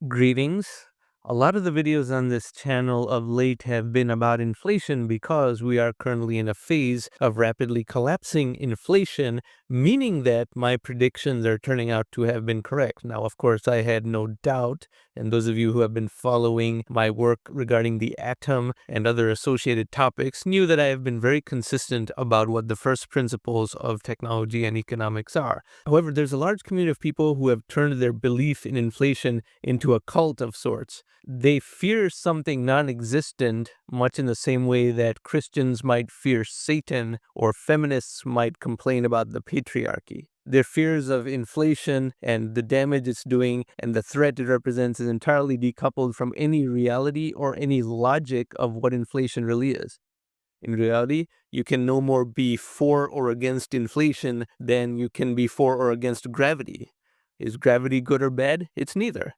Greetings. A lot of the videos on this channel of late have been about inflation because we are currently in a phase of rapidly collapsing inflation, meaning that my predictions are turning out to have been correct. Now, of course, I had no doubt, and those of you who have been following my work regarding the atom and other associated topics knew that I have been very consistent about what the first principles of technology and economics are. However, there's a large community of people who have turned their belief in inflation into a cult of sorts. They fear something non-existent, much in the same way that Christians might fear Satan or feminists might complain about the patriarchy. Their fears of inflation and the damage it's doing and the threat it represents is entirely decoupled from any reality or any logic of what inflation really is. In reality, you can no more be for or against inflation than you can be for or against gravity. Is gravity good or bad? It's neither.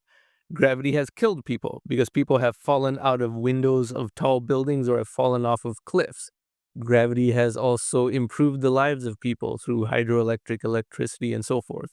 Gravity has killed people because people have fallen out of windows of tall buildings or have fallen off of cliffs. Gravity has also improved the lives of people through hydroelectric electricity and so forth.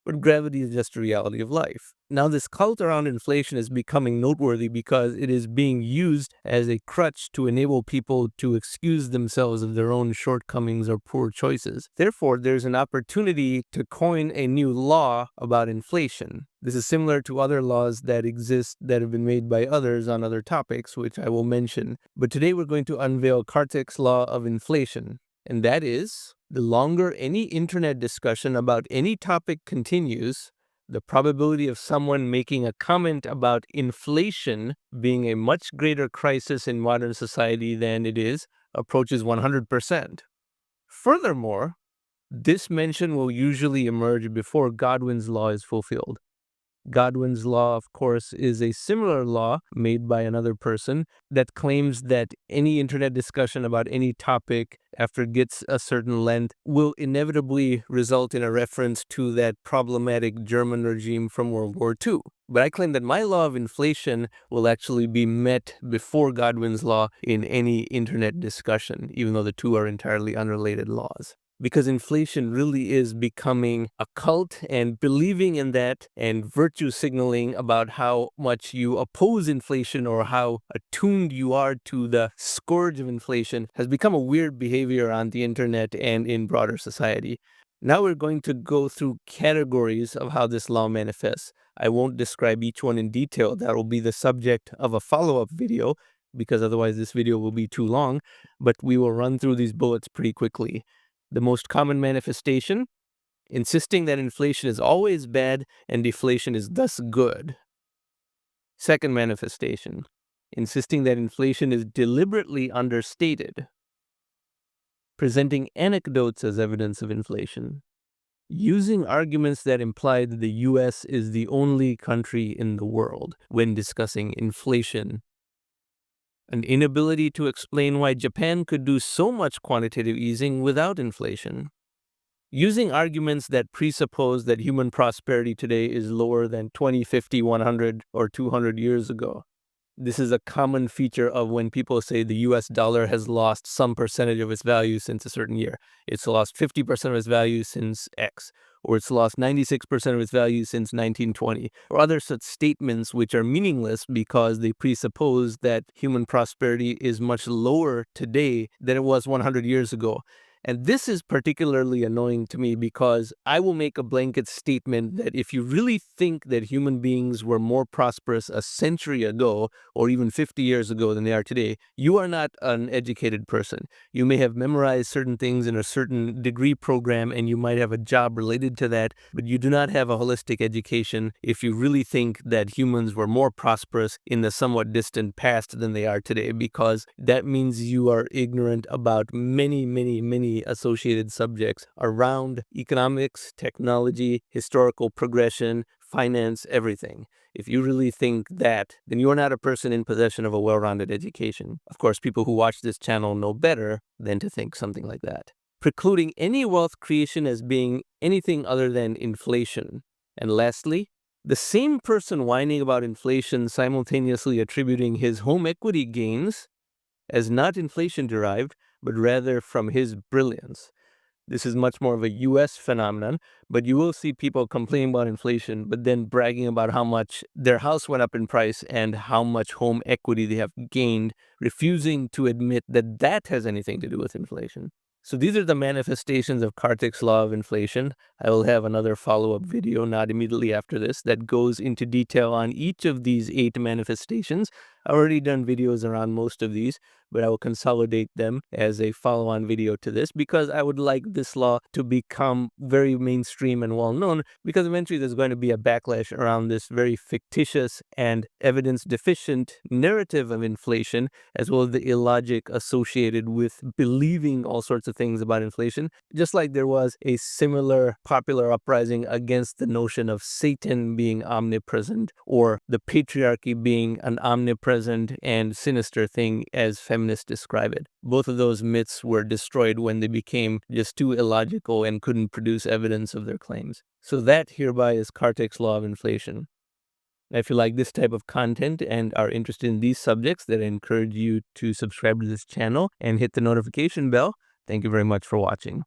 But gravity is just a reality of life. Now, this cult around inflation is becoming noteworthy because it is being used as a crutch to enable people to excuse themselves of their own shortcomings or poor choices. Therefore, there's an opportunity to coin a new law about inflation. This is similar to other laws that exist that have been made by others on other topics, which I will mention. But today we're going to unveil Kartik's law of inflation. And that is, the longer any internet discussion about any topic continues, the probability of someone making a comment about inflation being a much greater crisis in modern society than it is approaches 100%. Furthermore, this mention will usually emerge before Godwin's law is fulfilled. Godwin's law, of course, is a similar law made by another person that claims that any internet discussion about any topic after it gets a certain length will inevitably result in a reference to that problematic German regime from World War II. But I claim that my law of inflation will actually be met before Godwin's law in any internet discussion, even though the two are entirely unrelated laws. Because inflation really is becoming a cult, and believing in that and virtue signaling about how much you oppose inflation or how attuned you are to the scourge of inflation has become a weird behavior on the internet and in broader society. Now we're going to go through categories of how this law manifests. I won't describe each one in detail. That will be the subject of a follow-up video, because otherwise this video will be too long, but we will run through these bullets pretty quickly. The most common manifestation, insisting that inflation is always bad and deflation is thus good. Second manifestation, insisting that inflation is deliberately understated. Presenting anecdotes as evidence of inflation. Using arguments that imply that the US is the only country in the world when discussing inflation. An inability to explain why Japan could do so much quantitative easing without inflation. Using arguments that presuppose that human prosperity today is lower than 20, 50, 100, or 200 years ago. This is a common feature of when people say the US dollar has lost some percentage of its value since a certain year. It's lost 50% of its value since X, or it's lost 96% of its value since 1920, or other such statements which are meaningless because they presuppose that human prosperity is much lower today than it was 100 years ago. And this is particularly annoying to me because I will make a blanket statement that if you really think that human beings were more prosperous a century ago or even 50 years ago than they are today, you are not an educated person. You may have memorized certain things in a certain degree program and you might have a job related to that, but you do not have a holistic education if you really think that humans were more prosperous in the somewhat distant past than they are today, because that means you are ignorant about many associated subjects around economics, technology, historical progression, finance, everything. If you really think that, then you are not a person in possession of a well-rounded education. Of course, people who watch this channel know better than to think something like that. Precluding any wealth creation as being anything other than inflation. And lastly, the same person whining about inflation simultaneously attributing his home equity gains as not inflation derived, but rather from his brilliance. This is much more of a US phenomenon, but you will see people complaining about inflation, but then bragging about how much their house went up in price and how much home equity they have gained, refusing to admit that that has anything to do with inflation. So these are the manifestations of Kartik's law of inflation. I will have another follow-up video not immediately after this that goes into detail on each of these 8 manifestations. I've already done videos around most of these, but I will consolidate them as a follow-on video to this because I would like this law to become very mainstream and well-known, because eventually there's going to be a backlash around this very fictitious and evidence-deficient narrative of inflation, as well as the illogic associated with believing all sorts of things about inflation, just like there was a similar popular uprising against the notion of Satan being omnipresent or the patriarchy being an omnipresent and sinister thing as feminists describe it. Both of those myths were destroyed when they became just too illogical and couldn't produce evidence of their claims. So that hereby is Kartik's law of inflation. If you like this type of content and are interested in these subjects, then I encourage you to subscribe to this channel and hit the notification bell. Thank you very much for watching.